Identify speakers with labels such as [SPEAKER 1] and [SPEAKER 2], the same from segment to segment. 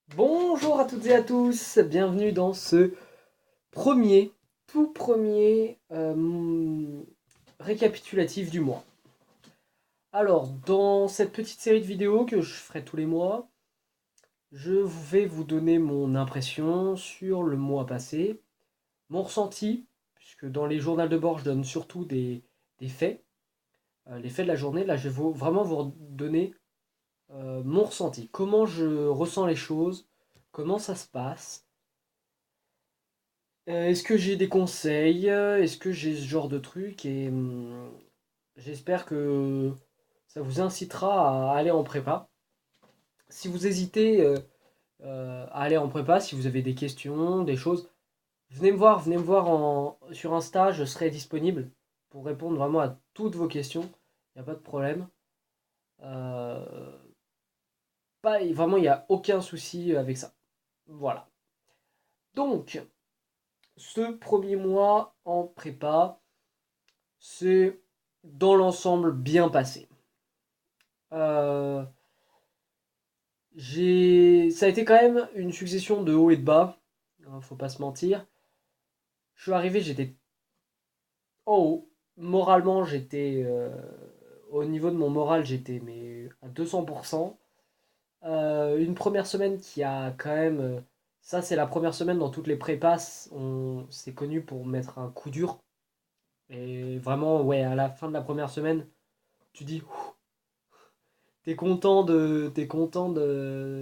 [SPEAKER 1] Bonjour à toutes et à tous, bienvenue dans ce tout premier récapitulatif du mois. Alors, dans cette petite série de vidéos que je ferai tous les mois, je vais vous donner mon impression sur le mois passé, mon ressenti, puisque dans les journaux de bord, je donne surtout des faits, les faits de la journée. Là, je vais vraiment vous donner mon ressenti, comment je ressens les choses, comment ça se passe. Est-ce que j'ai des conseils? Est-ce que j'ai ce genre de truc? Et j'espère que ça vous incitera à aller en prépa. Si vous hésitez à aller en prépa, si vous avez des questions, des choses, venez me voir sur Insta, je serai disponible pour répondre vraiment à toutes vos questions. Il n'y a pas de problème. Euh, Vraiment, il n'y a aucun souci avec ça. Voilà. Donc, ce premier mois en prépa, c'est dans l'ensemble bien passé. Euh, Ça a été quand même une succession de hauts et de bas, hein, faut pas se mentir. Je suis arrivé, j'étais en haut. Moralement, au niveau de mon moral, j'étais mais à 200%. Une première semaine qui a quand même. Ça, c'est la première semaine dans toutes les prépas. C'est connu pour mettre un coup dur. Et vraiment, ouais, à la fin de la première semaine, tu dis,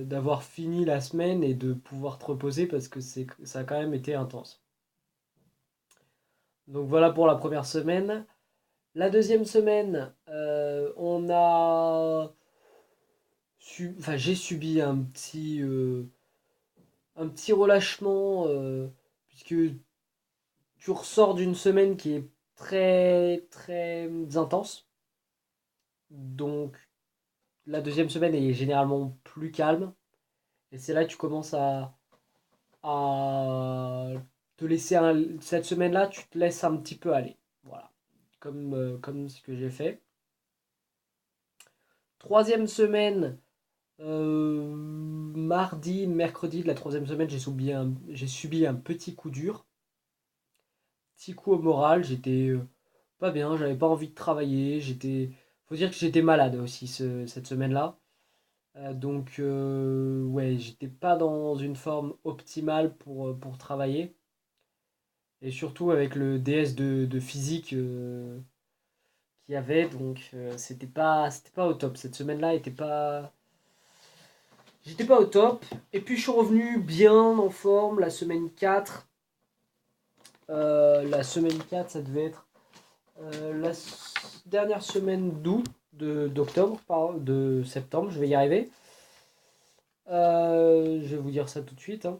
[SPEAKER 1] d'avoir fini la semaine et de pouvoir te reposer parce que ça a quand même été intense. Donc voilà pour la première semaine. La deuxième semaine, j'ai subi un petit relâchement puisque tu ressors d'une semaine qui est très très intense. Donc la deuxième semaine est généralement plus calme et c'est là que tu commences à te laisser cette semaine-là, tu te laisses un petit peu aller. Voilà. Comme ce que j'ai fait. Troisième semaine, mardi, mercredi de la troisième semaine, j'ai subi un petit coup dur. Petit coup au moral, j'étais pas bien, j'avais pas envie de travailler. Faut dire que j'étais malade aussi cette semaine-là. Ouais, j'étais pas dans une forme optimale pour travailler. Et surtout avec le DS de physique qu'il y avait, donc c'était pas au top. Cette semaine-là j'étais pas au top. Et puis je suis revenu bien en forme la semaine 4. La semaine 4, ça devait être dernière semaine d'août, de septembre, je vais y arriver. Je vais vous dire ça tout de suite, hein.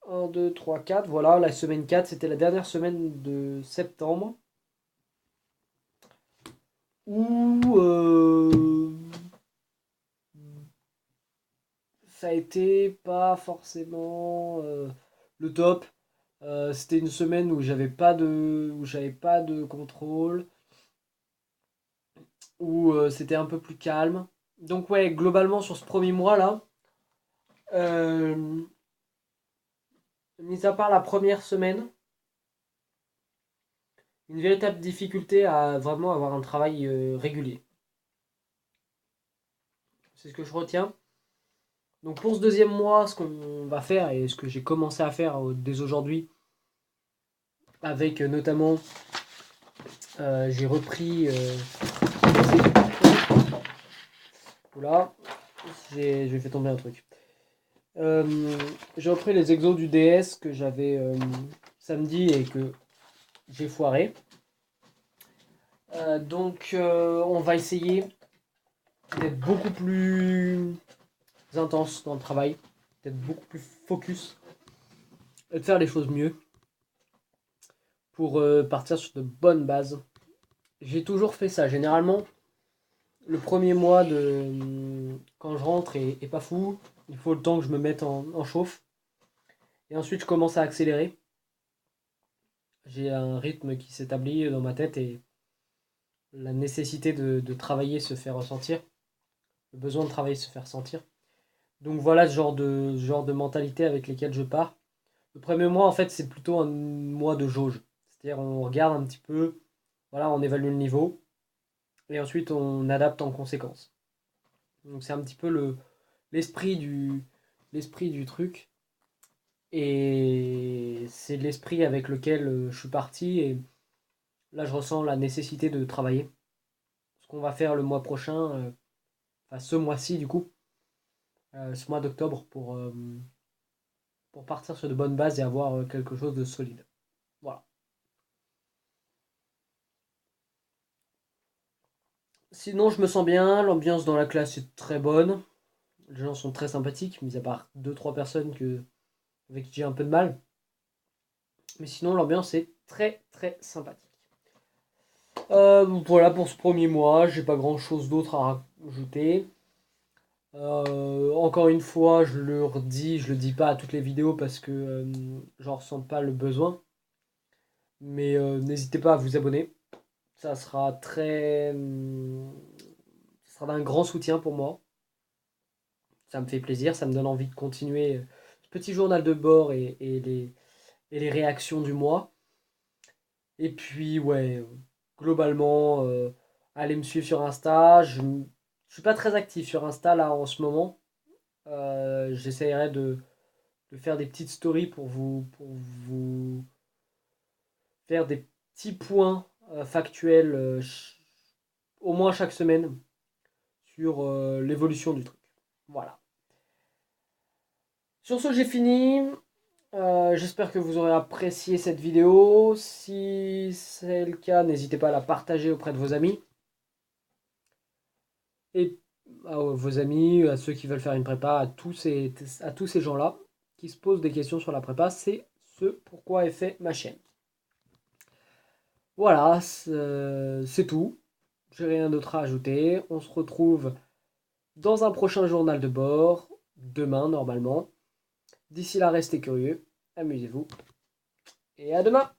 [SPEAKER 1] 1, 2, 3, 4. Voilà, la semaine 4, c'était la dernière semaine de septembre. Où ça a été pas forcément le top. C'était une semaine où j'avais pas de contrôle, où c'était un peu plus calme. Donc ouais, globalement sur ce premier mois là, euh, mis à part la première semaine, une véritable difficulté à vraiment avoir un travail régulier. C'est ce que je retiens. Donc pour ce deuxième mois, ce qu'on va faire et ce que j'ai commencé à faire dès aujourd'hui, avec notamment, j'ai repris Oula, j'ai fait tomber un truc. J'ai repris les exos du DS que j'avais samedi et que j'ai foiré. On va essayer d'être beaucoup plus intense dans le travail, d'être beaucoup plus focus et de faire les choses mieux pour partir sur de bonnes bases. J'ai toujours fait ça. Généralement, le premier mois quand je rentre est pas fou. Il faut le temps que je me mette en chauffe. Et ensuite, je commence à accélérer. J'ai un rythme qui s'établit dans ma tête et la nécessité de travailler se fait ressentir. Le besoin de travailler se fait ressentir. Donc voilà ce genre de mentalité avec lesquelles je pars. Le premier mois, en fait, c'est plutôt un mois de jauge. C'est-à-dire, on regarde un petit peu, voilà, on évalue le niveau, et ensuite on adapte en conséquence. Donc c'est un petit peu l'esprit du, l'esprit du truc. Et c'est l'esprit avec lequel je suis parti. Et là, je ressens la nécessité de travailler. Ce qu'on va faire le mois prochain, enfin ce mois-ci du coup, ce mois d'octobre, pour partir sur de bonnes bases et avoir quelque chose de solide. Voilà. Sinon, je me sens bien. L'ambiance dans la classe est très bonne. Les gens sont très sympathiques, mis à part deux trois personnes avec qui j'ai un peu de mal. Mais sinon, l'ambiance est très très sympathique. Voilà pour ce premier mois. J'ai pas grand chose d'autre à rajouter. Encore une fois, je le redis, je le dis pas à toutes les vidéos parce que j'en ressens pas le besoin. Mais n'hésitez pas à vous abonner. Ça sera ça sera d'un grand soutien pour moi. Ça me fait plaisir, ça me donne envie de continuer ce petit journal de bord et les réactions du mois. Et puis, ouais, globalement, allez me suivre sur Insta. Je suis pas très actif sur Insta là en ce moment. J'essaierai de faire des petites stories pour vous faire des petits points factuels au moins chaque semaine sur l'évolution du truc. Voilà. Sur ce, j'ai fini. J'espère que vous aurez apprécié cette vidéo. Si c'est le cas, n'hésitez pas à la partager auprès de vos amis. Et à vos amis, à ceux qui veulent faire une prépa, à tous ces gens-là qui se posent des questions sur la prépa. C'est ce pourquoi est fait ma chaîne. Voilà, c'est tout. J'ai rien d'autre à ajouter. On se retrouve dans un prochain journal de bord, demain normalement. D'ici là, restez curieux, amusez-vous et à demain!